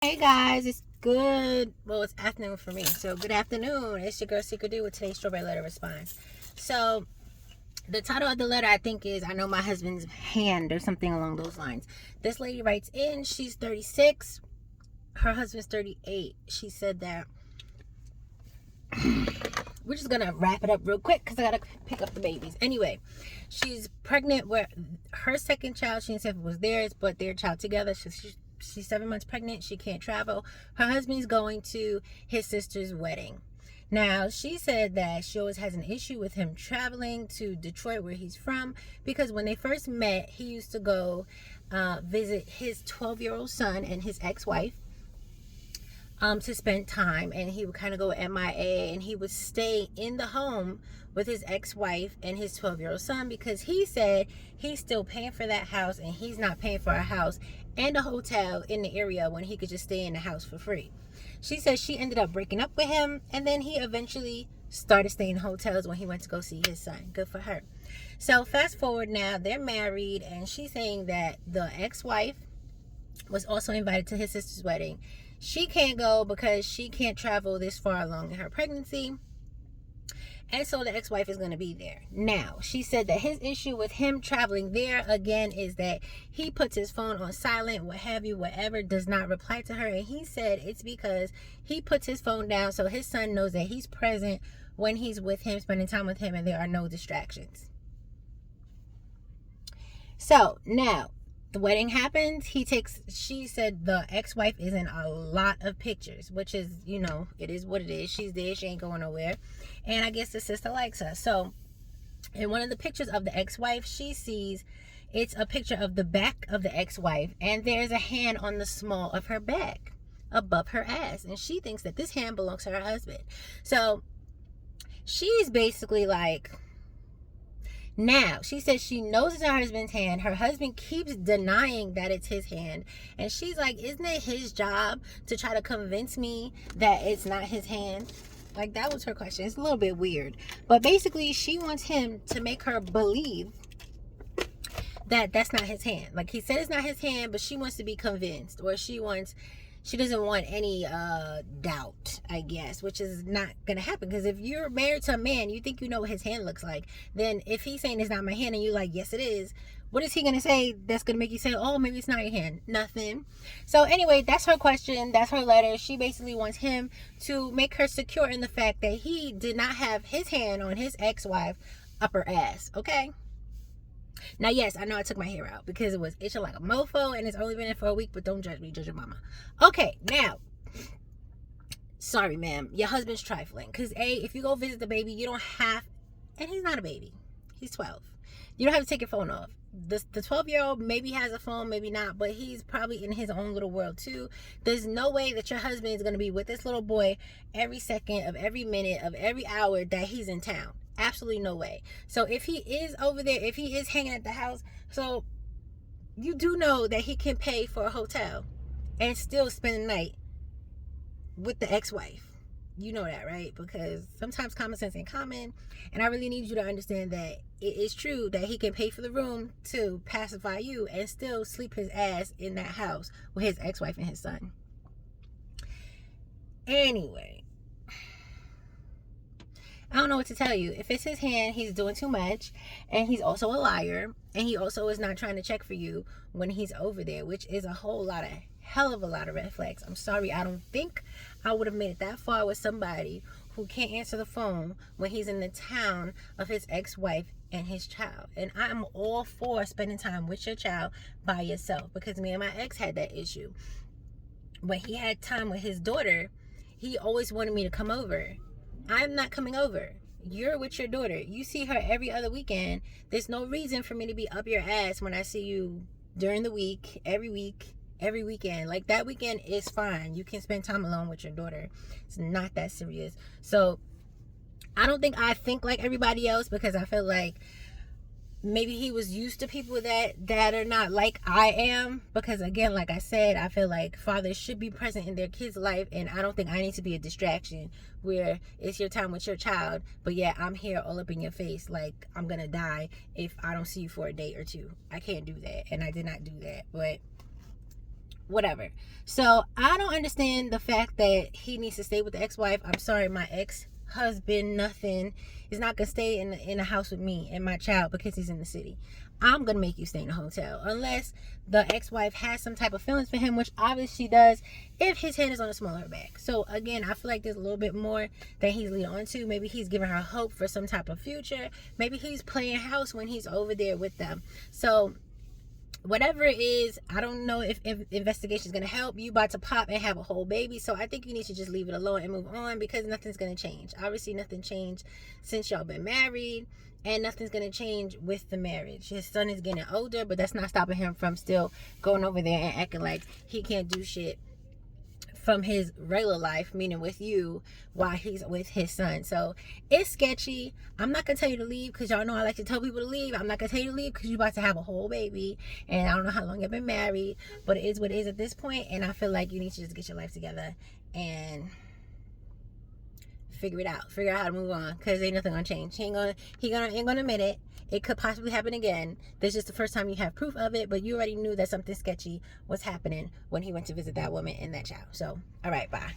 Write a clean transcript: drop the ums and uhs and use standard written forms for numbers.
Hey guys, it's good. Well, it's afternoon for me. So, good afternoon. It's your girl SeekretD with today's strawberry letter response. So, the title of the letter I think is I Know My Husband's Hand or something along those lines. This lady writes in, she's 36, her husband's 38. She said that we're just gonna wrap it up real quick because I gotta pick up the babies. Anyway, she's pregnant with her second child. She didn't say if it was theirs, but their child together. She's 7 months pregnant. She can't travel. Her husband's going to his sister's wedding. Now, she said that she always has an issue with him traveling to Detroit, where he's from, because when they first met, he used to go visit his 12-year-old son and his ex-wife to spend time, and he would kind of go MIA, and he would stay in the home with his ex-wife and his 12-year-old son because he said he's still paying for that house and he's not paying for a house and a hotel in the area when he could just stay in the house for free. She says she ended up breaking up with him, and then he eventually started staying in hotels when he went to go see his son. Good for her. So fast forward now, they're married, and she's saying that the ex-wife was also invited to his sister's wedding. She can't go because she can't travel this far along in her pregnancy. And so the ex-wife is going to be there. Now, she said that his issue with him traveling there, again, is that he puts his phone on silent, what have you, whatever, does not reply to her. And he said it's because he puts his phone down so his son knows that he's present when he's with him, spending time with him, and there are no distractions. So, now, the wedding happens. She said the ex-wife is in a lot of pictures, which is, it is what it is. She's there. She ain't going nowhere. And I guess the sister likes her. So in one of the pictures of the ex-wife, she sees it's a picture of the back of the ex-wife, and there's a hand on the small of her back above her ass. And she thinks that this hand belongs to her husband. So she's basically like, now, she says she knows it's her husband's hand. Her husband keeps denying that it's his hand. And she's like, isn't it his job to try to convince me that it's not his hand? Like, that was her question. It's a little bit weird. But basically, she wants him to make her believe that that's not his hand. Like, he said it's not his hand, but she wants to be convinced. Or she doesn't want any doubt, I guess, which is not going to happen. Because if you're married to a man, you think you know what his hand looks like. Then if he's saying it's not my hand and you're like, yes, it is, what is he going to say that's going to make you say, oh, maybe it's not your hand? Nothing. So anyway, that's her question. That's her letter. She basically wants him to make her secure in the fact that he did not have his hand on his ex-wife up her ass. Okay? Now, yes, I know I took my hair out because it was itching like a mofo, and it's only been in for a week, but don't judge me, judge your mama. Okay, now, sorry, ma'am, your husband's trifling. Because, if you go visit the baby, you don't have, and he's not a baby. He's 12. You don't have to take your phone off. The 12-year-old maybe has a phone, maybe not, but he's probably in his own little world, too. There's no way that your husband is going to be with this little boy every second of every minute of every hour that he's in town. Absolutely no way. So if he is over there, if he is hanging at the house, so you do know that he can pay for a hotel and still spend the night with the ex-wife. You know that, right? Because sometimes common sense ain't common, and I really need you to understand that it is true that he can pay for the room to pacify you and still sleep his ass in that house with his ex-wife and his son. Anyway, I don't know what to tell you. If it's his hand, he's doing too much, and he's also a liar, and he also is not trying to check for you when he's over there, which is a hell of a lot of red flags. I'm sorry, I don't think I would have made it that far with somebody who can't answer the phone when he's in the town of his ex-wife and his child. And I'm all for spending time with your child by yourself, because me and my ex had that issue. When he had time with his daughter, he always wanted me to come over. I'm not coming over. You're with your daughter. You see her every other weekend. There's no reason for me to be up your ass when I see you during the week, every weekend. Like, that weekend is fine. You can spend time alone with your daughter. It's not that serious. So I don't think I think like everybody else, because I feel like maybe he was used to people that are not like I am, because again, like I said, I feel like fathers should be present in their kids' life, and I don't think I need to be a distraction where it's your time with your child, but yeah, I'm here all up in your face like I'm gonna die if I don't see you for a day or two. I can't do that, and I did not do that. But whatever. So I don't understand the fact that he needs to stay with the ex-wife. I'm sorry, my ex-husband, nothing, is not gonna stay in a house with me and my child because he's in the city. I'm gonna make you stay in a hotel unless the ex-wife has some type of feelings for him, which obviously she does if his head is on a smaller back. So again, I feel like there's a little bit more that he's leading on to. Maybe he's giving her hope for some type of future. Maybe he's playing house when he's over there with them. So whatever it is, I don't know if investigation is going to help. You about to pop and have a whole baby. So I think you need to just leave it alone and move on, because nothing's going to change. Obviously nothing changed since y'all been married, and nothing's going to change with the marriage. His son is getting older, but that's not stopping him from still going over there and acting like he can't do shit from his regular life, meaning with you, while he's with his son. So it's sketchy. I'm not gonna tell you to leave, because y'all know I like to tell people to leave. I'm not gonna tell you to leave because you're about to have a whole baby, and I don't know how long you've been married, but it is what it is at this point. And I feel like you need to just get your life together and figure it out. Figure out how to move on, because ain't nothing gonna change. He ain't gonna admit it. It could possibly happen again. This is the first time you have proof of it, but you already knew that something sketchy was happening when he went to visit that woman and that child. So, all right, bye.